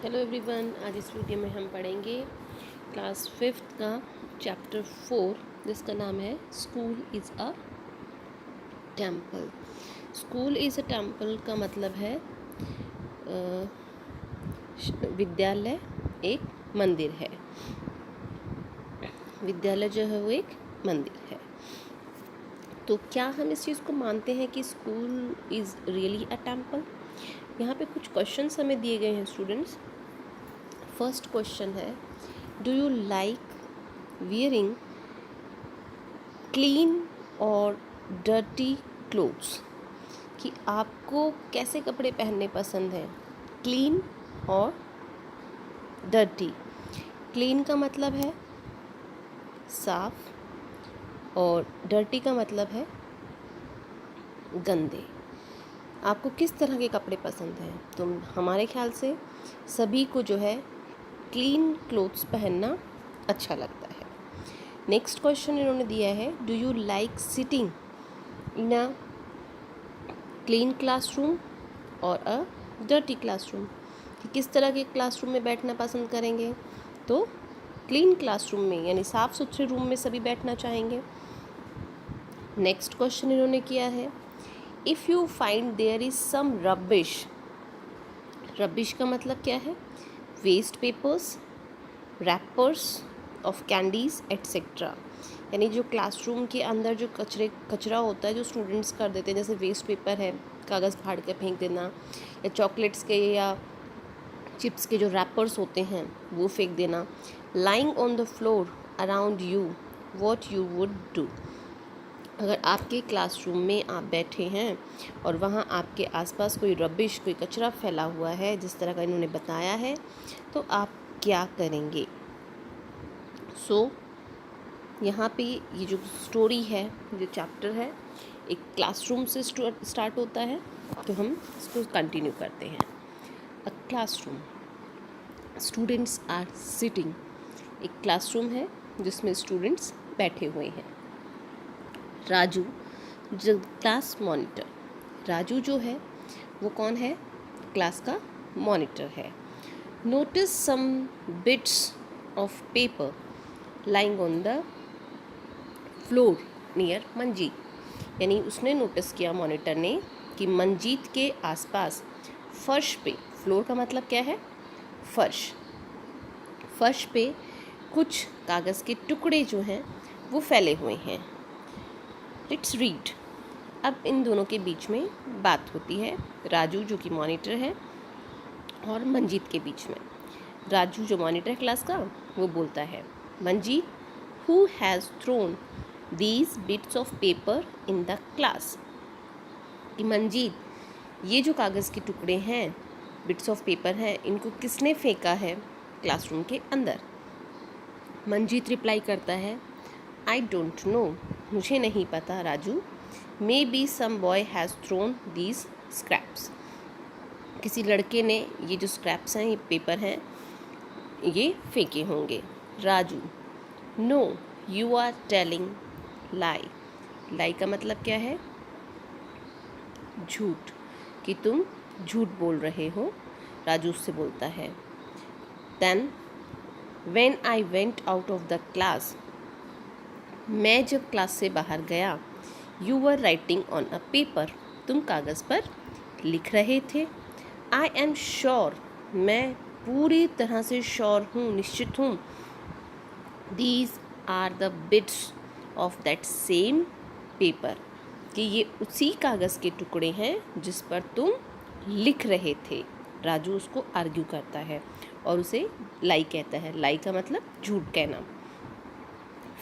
Hello everyone, आज इस video में हम पढ़ेंगे क्लास 5th का चैप्टर 4 जिसका नाम है school is a temple. School is a temple का मतलब है विद्यालय एक मंदिर है। विद्यालय जो है वो एक मंदिर है। तो क्या हम इस चीज़ को मानते हैं कि school is really a temple? यहाँ पे कुछ क्वेश्चंस हमें दिए गए हैं स्टूडेंट्स। फर्स्ट क्वेश्चन है, do you like wearing clean और डर्टी क्लोथ्स? कि आपको कैसे कपड़े पहनने पसंद हैं, क्लीन और डर्टी। क्लीन का मतलब है साफ और डर्टी का मतलब है गंदे। आपको किस तरह के कपड़े पसंद हैं? तो हमारे ख्याल से सभी को जो है क्लीन क्लोथ्स पहनना अच्छा लगता है। नेक्स्ट क्वेश्चन इन्होंने दिया है, do you like sitting in a clean classroom और अ डर्टी क्लासरूम? कि किस तरह के क्लासरूम में बैठना पसंद करेंगे? तो क्लीन क्लासरूम में, यानी साफ़ सुथरे रूम में सभी बैठना चाहेंगे। नेक्स्ट क्वेश्चन इन्होंने किया है, if you find there is some rubbish. Rubbish का मतलब क्या है? Waste papers, wrappers of candies etcetera. यानी जो क्लासरूम के अंदर जो कचरा होता है जो स्टूडेंट्स कर देते हैं, जैसे वेस्ट पेपर है, कागज़ फाड़ के फेंक देना, या चॉकलेट्स के या चिप्स के जो रैपर्स होते हैं वो फेंक देना। Lying on the floor around you what you would do. अगर आपके क्लासरूम में आप बैठे हैं और वहाँ आपके आसपास कोई रबिश, कोई कचरा फैला हुआ है जिस तरह का इन्होंने बताया है, तो आप क्या करेंगे? यहाँ पे ये जो स्टोरी है, जो चैप्टर है, एक क्लासरूम से स्टार्ट होता है। तो हम इसको कंटिन्यू करते हैं। A classroom, students are sitting. एक क्लासरूम है जिसमें स्टूडेंट्स बैठे हुए हैं। राजू जो क्लास मॉनिटर, राजू जो है वो कौन है? क्लास का मॉनिटर है। Notice some bits of paper lying on the floor near Manjeet. यानी उसने नोटिस किया, मॉनिटर ने, कि मंजीत के आसपास फर्श पे, फ्लोर का मतलब क्या है? फर्श। फर्श पे कुछ कागज़ के टुकड़े जो हैं वो फैले हुए हैं। Let's read. अब इन दोनों के बीच में बात होती है, राजू जो कि मॉनिटर है और मंजीत के बीच में। राजू जो मॉनिटर है क्लास का, वो बोलता है, Manjeet, who has thrown these bits of paper in the class? कि मंजीत, ये जो कागज़ के टुकड़े हैं, बिट्स ऑफ पेपर हैं, इनको किसने फेंका है क्लासरूम के अंदर? मंजीत रिप्लाई करता है, आई डोंट नो, मुझे नहीं पता Raju. Maybe some boy has thrown these scraps. किसी लड़के ने ये जो स्क्रैप्स हैं, ये पेपर हैं, ये फेंके होंगे। Raju, no, you are telling lie. Lie का मतलब क्या है? झूठ। कि तुम झूठ बोल रहे हो, राजू उससे बोलता है। Then when I went out of the class, मैं जब क्लास से बाहर गया, you were writing on a paper, तुम कागज़ पर लिख रहे थे। आई एम श्योर, मैं पूरी तरह से श्योर हूँ, निश्चित हूँ। These are the bits of that same paper, कि ये उसी कागज़ के टुकड़े हैं जिस पर तुम लिख रहे थे। राजू उसको आर्ग्यू करता है और उसे लाई कहता है। लाई का मतलब झूठ कहना।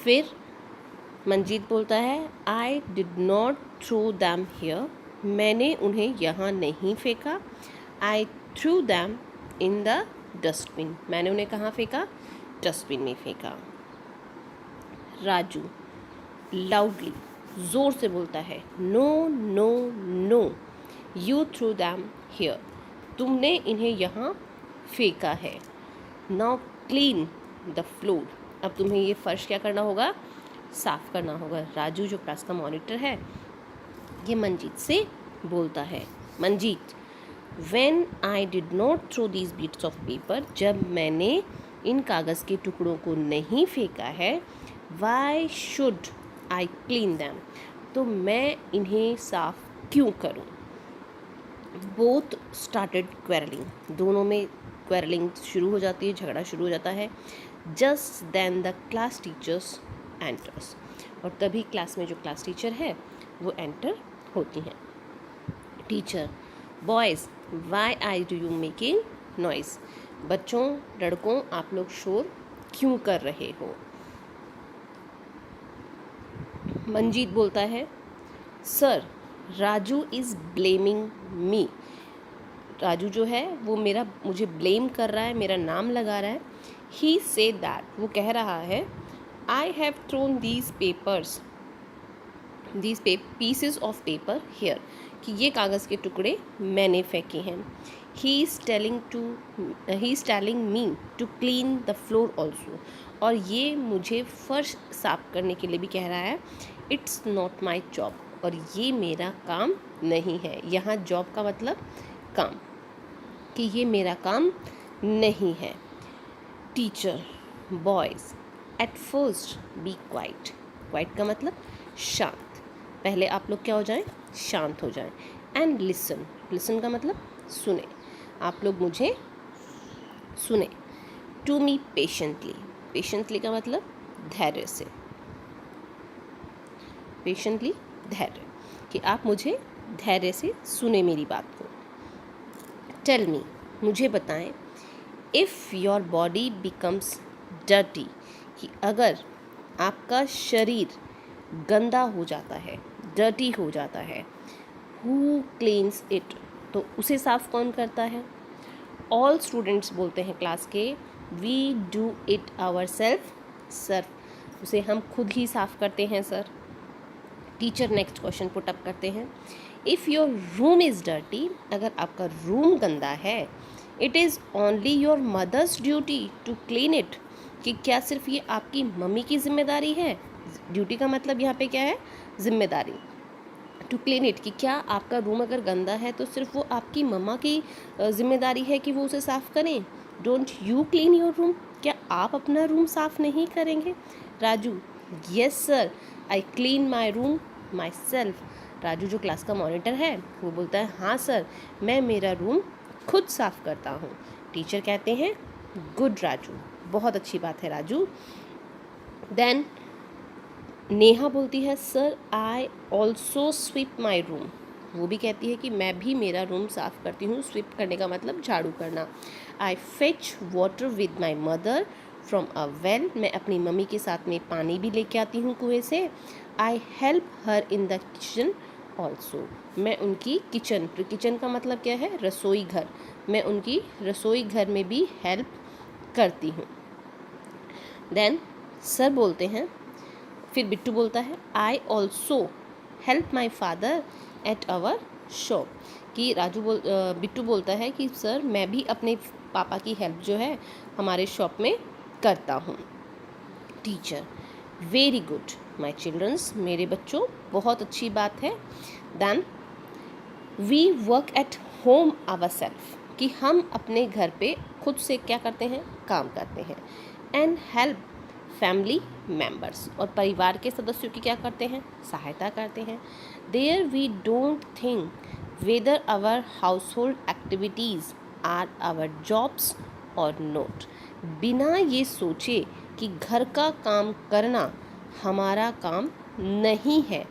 फिर मंजीत बोलता है, I did not throw them here, मैंने उन्हें यहाँ नहीं फेंका। I threw them in the dustbin, मैंने उन्हें कहाँ फेंका? डस्टबिन में फेंका। राजू लाउडली, ज़ोर से बोलता है, no no no, you threw them here, तुमने इन्हें यहाँ फेंका है। नाउ क्लीन द फ्लोर, अब तुम्हें ये फर्श क्या करना होगा? साफ़ करना होगा। राजू जो क्लास का मॉनिटर है, ये मंजीत से बोलता है। Manjeet, When I did not throw these bits of paper, जब मैंने इन कागज़ के टुकड़ों को नहीं फेंका है, why should I clean them? तो मैं इन्हें साफ क्यों करूं? Both started quarreling. दोनों में quarreling शुरू हो जाती है, झगड़ा शुरू हो जाता है. Just then the class teachers enters. और तभी क्लास में जो क्लास टीचर है वो एंटर होती हैं. Teacher, boys, why I do you making noise? बच्चों, लड़कों, आप लोग शोर क्यों कर रहे हो? मंजीत बोलता है, sir, Raju is blaming me. Raju जो है वो मुझे ब्लेम कर रहा है, मेरा नाम लगा रहा है. ही से दैट, वो कह रहा है, I have thrown these pieces of paper here, कि ये कागज़ के टुकड़े मैंने फेंके हैं. He is telling me to clean the floor also, और ये मुझे फर्श साफ करने के लिए भी कह रहा है. इट्स नॉट माई जॉब, और ये मेरा काम नहीं है. यहाँ जॉब का मतलब काम, कि ये मेरा काम नहीं है. Teacher, boys, at first be quiet. Quiet का मतलब शांत. पहले आप लोग क्या हो जाएं? शांत हो जाएं. And listen. लिसन का मतलब सुने. आप लोग मुझे सुने. To me patiently. पेशेंटली का मतलब धैर्य से. पेशेंटली, धैर्य, कि आप मुझे धैर्य से सुने मेरी बात को. टेल मी, मुझे बताएं. If your body becomes dirty, कि अगर आपका शरीर गंदा हो जाता है, डर्टी हो जाता है. हु क्लीन्स इट, तो उसे साफ कौन करता है? ऑल स्टूडेंट्स बोलते हैं क्लास के, we do it our self sir. उसे हम खुद ही साफ करते हैं sir. Teacher next question put up करते हैं. If your room is dirty, अगर आपका रूम गंदा है, it is only your mother's duty to clean it, कि क्या सिर्फ ये आपकी मम्मी की जिम्मेदारी है? ड्यूटी का मतलब यहाँ पे क्या है? जिम्मेदारी. टू क्लीन इट, कि क्या आपका रूम अगर गंदा है तो सिर्फ वो आपकी मम्मा की जिम्मेदारी है कि वो उसे साफ़ करें? Don't you clean your room, क्या आप अपना रूम साफ़ नहीं करेंगे? Raju, yes sir, I clean my room my self. Raju जो क्लास का मॉनिटर है वो बोलता है, हाँ सर, मैं मेरा रूम खुद साफ़ करता हूँ. टीचर कहते हैं, गुड राजू, बहुत अच्छी बात है राजू. देन नेहा बोलती है, sir I also sweep my room. वो भी कहती है कि मैं भी मेरा रूम साफ़ करती हूँ. स्वीप करने का मतलब झाड़ू करना. I fetch water with my mother from a well, मैं अपनी मम्मी के साथ में पानी भी लेके आती हूँ कुएं से. I help her in the kitchen also, मैं उनकी किचन का मतलब क्या है? रसोई घर. मैं उनकी रसोई घर में भी हेल्प करती हूँ. देन सर बोलते हैं, फिर बिट्टू बोलता है, I also help my father at our shop, कि बिट्टू बोलता है कि सर मैं भी अपने पापा की हेल्प जो है हमारे शॉप में करता हूँ. Teacher, very good my childrens, मेरे बच्चों, बहुत अच्छी बात है. Then we work at home our self, कि हम अपने घर पे खुद से क्या करते हैं? काम करते हैं. एंड हेल्प फैमिली मेम्बर्स, और परिवार के सदस्यों की क्या करते हैं? सहायता करते हैं. There we don't think whether our household activities are our jobs or not, बिना ये सोचे कि घर का काम करना हमारा काम नहीं है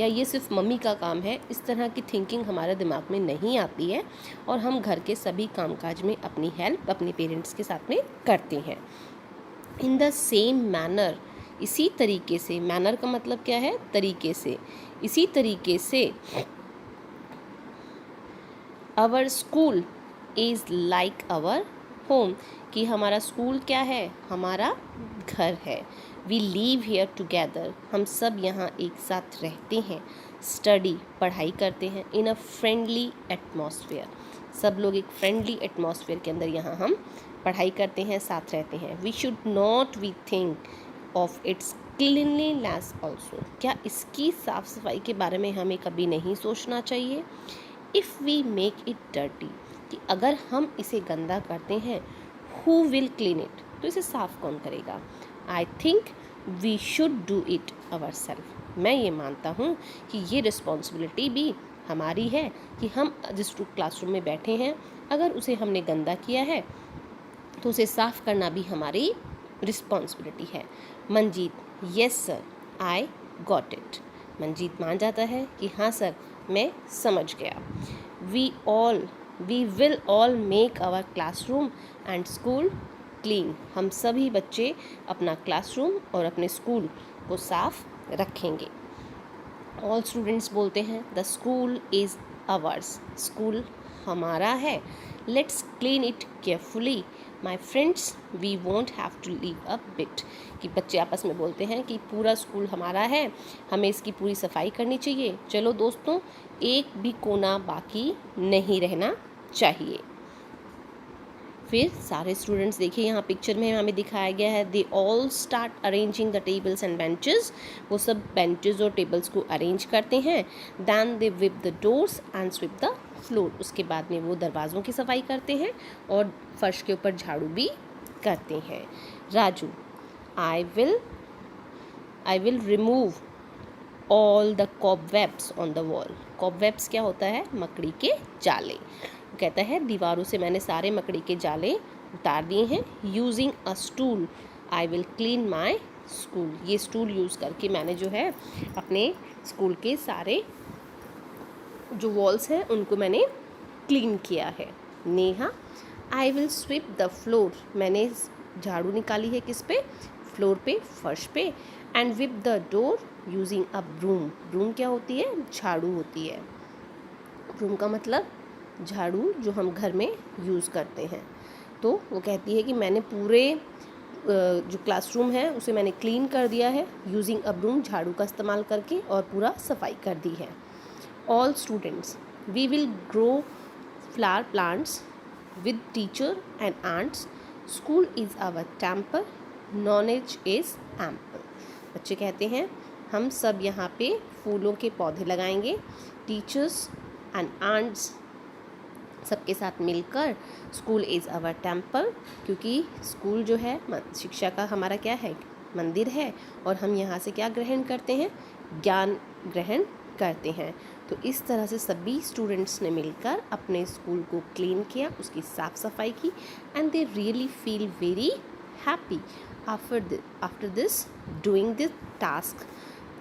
या ये सिर्फ मम्मी का काम है, इस तरह की थिंकिंग हमारे दिमाग में नहीं आती है और हम घर के सभी कामकाज में अपनी हेल्प अपने पेरेंट्स के साथ में करते हैं. इन द सेम मैनर, इसी तरीके से, मैनर का मतलब क्या है? तरीके से. इसी तरीके से our school is like our home, कि हमारा स्कूल क्या है? हमारा घर है. वी लिव हेयर टुगेदर, हम सब यहाँ एक साथ रहते हैं. स्टडी, पढ़ाई करते हैं. इन अ फ्रेंडली एटमॉस्फेयर, सब लोग एक फ्रेंडली एटमॉस्फेयर के अंदर यहाँ हम पढ़ाई करते हैं, साथ रहते हैं. We should not we think of its cleanliness also, क्या इसकी साफ़ सफाई के बारे में हमें कभी नहीं सोचना चाहिए? If we make it dirty, कि अगर हम इसे गंदा करते हैं, हु विल क्लीन इट, तो इसे साफ कौन करेगा। I think we should do it ourself, मैं ये मानता हूँ कि ये रिस्पॉन्सिबिलिटी भी हमारी है कि हम जिस क्लासरूम में बैठे हैं अगर उसे हमने गंदा किया है तो उसे साफ करना भी हमारी रिस्पॉन्सिबिलिटी है। Manjeet, yes sir, I got it. Manjeet मान जाता है कि हाँ सर, मैं समझ गया। We will all make our classroom and school clean, हम सभी बच्चे अपना क्लासरूम और अपने स्कूल को साफ रखेंगे। ऑल स्टूडेंट्स बोलते हैं the school is ours, school हमारा है। Let's clean it carefully my friends, we won't have to leave a bit, कि बच्चे आपस में बोलते हैं कि पूरा स्कूल हमारा है, हमें इसकी पूरी सफाई करनी चाहिए। चलो दोस्तों, एक भी कोना बाकी नहीं रहना चाहिए। फिर सारे स्टूडेंट्स देखिए यहाँ पिक्चर में हमें दिखाया गया है, they all start arranging the tables and benches, वो सब बेंचेस और टेबल्स को अरेंज करते हैं। Then they wipe the doors and sweep the floor, उसके बाद में वो दरवाज़ों की सफाई करते हैं और फर्श के ऊपर झाड़ू भी करते हैं। Raju, I will remove all the cobwebs on the wall, cobwebs क्या होता है, मकड़ी के जाले। कहता है दीवारों से मैंने सारे मकड़ी के जाले उतार दिए हैं। Using a stool I will clean my school, ये स्टूल यूज़ करके मैंने जो है अपने स्कूल के सारे जो वॉल्स हैं उनको मैंने क्लीन किया है। Neha, I will SVEEP the floor, मैंने झाड़ू निकाली है किस पे, फ्लोर पे, फर्श पे। And wipe the door using a broom, broom क्या होती है, झाड़ू होती है। ब्रूम का मतलब झाड़ू जो हम घर में यूज़ करते हैं। तो वो कहती है कि मैंने पूरे जो क्लासरूम है उसे मैंने क्लीन कर दिया है यूजिंग अ ब्रूम, झाड़ू का इस्तेमाल करके, और पूरा सफाई कर दी है। All students, we will grow flower plants with teacher and aunts, school is our temple, knowledge is ample. बच्चे कहते हैं हम सब यहाँ पे फूलों के पौधे लगाएंगे, टीचर्स एंड आंट्स सबके साथ मिलकर, स्कूल इज़ आवर टेम्पल, क्योंकि स्कूल जो है शिक्षा का हमारा क्या है, मंदिर है, और हम यहाँ से क्या ग्रहण करते हैं, ज्ञान ग्रहण करते हैं। तो इस तरह से सभी स्टूडेंट्स ने मिलकर अपने स्कूल को क्लीन किया, उसकी साफ़ सफाई की, and they really feel very happy after this doing this task.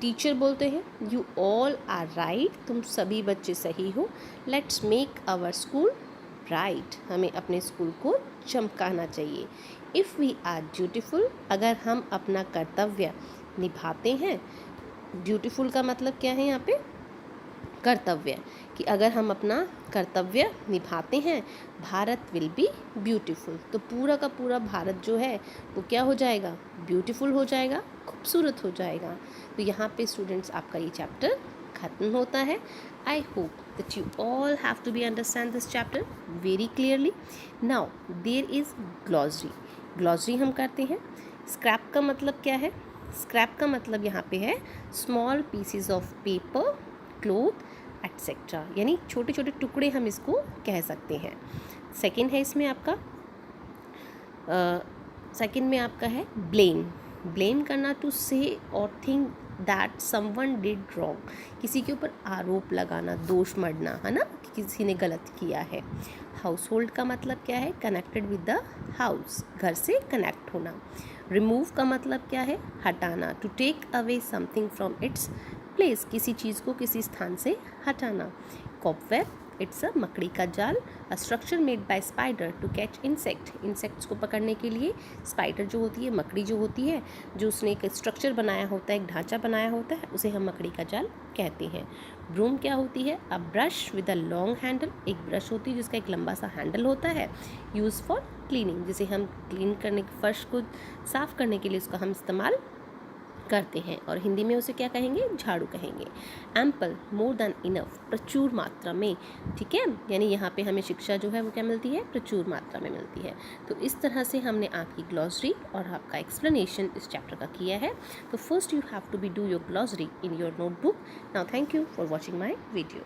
Teacher बोलते हैं यू ऑल आर राइट, तुम सभी बच्चे सही हो। Let's make our school bright, हमें अपने स्कूल को चमकाना चाहिए। इफ़ वी आर ड्यूटीफुल, अगर हम अपना कर्तव्य निभाते हैं, ड्यूटीफुल का मतलब क्या है यहाँ पे, कर्तव्य, कि अगर हम अपना कर्तव्य निभाते हैं, भारत विल बी ब्यूटीफुल, तो पूरा का पूरा भारत जो है वो क्या हो जाएगा, ब्यूटीफुल हो जाएगा, खूबसूरत हो जाएगा। तो यहाँ पे स्टूडेंट्स आपका ये चैप्टर ख़त्म होता है। I hope that you all have to be understand this chapter very clearly. Now there is glossary, glossary हम करते हैं। स्क्रैप का मतलब क्या है, स्क्रैप का मतलब यहाँ पे है small PCs of paper, cloth etcetera, यानी छोटे छोटे टुकड़े हम इसको कह सकते हैं। सेकंड है इसमें आपका सेकंड में आपका है ब्लेम, ब्लेम करना, टू से और think that someone did wrong, किसी के ऊपर आरोप लगाना, दोष मढ़ना, है ना, कि किसी ने गलत किया है। हाउस होल्ड का मतलब क्या है, कनेक्टेड विद द हाउस, घर से कनेक्ट होना। रिमूव का मतलब क्या है, हटाना, to take away something from its place, किसी चीज़ को किसी स्थान से हटाना। कॉबवेब, इट्स अ मकड़ी का जाल, a structure made by spider to catch insect, insects को पकड़ने के लिए स्पाइडर जो होती है, मकड़ी जो होती है, जो उसने एक स्ट्रक्चर बनाया होता है, एक ढांचा बनाया होता है, उसे हम मकड़ी का जाल कहते हैं। ब्रूम क्या होती है, a brush with a long handle, एक ब्रश होती है जिसका एक लंबा सा हैंडल होता है, यूज़ फॉर क्लीनिंग, जिसे हम क्लीन करने के, फर्श को साफ़ करने के लिए उसका हम इस्तेमाल करते हैं, और हिंदी में उसे क्या कहेंगे, झाड़ू कहेंगे। एम्पल, मोर देन इनफ, प्रचुर मात्रा में, ठीक है, यानी यहाँ पे हमें शिक्षा जो है वो क्या मिलती है, प्रचुर मात्रा में मिलती है। तो इस तरह से हमने आपकी ग्लॉसरी और आपका एक्सप्लेनेशन इस चैप्टर का किया है। तो first you have to be do your glossary in your notebook. Now thank you for watching my video.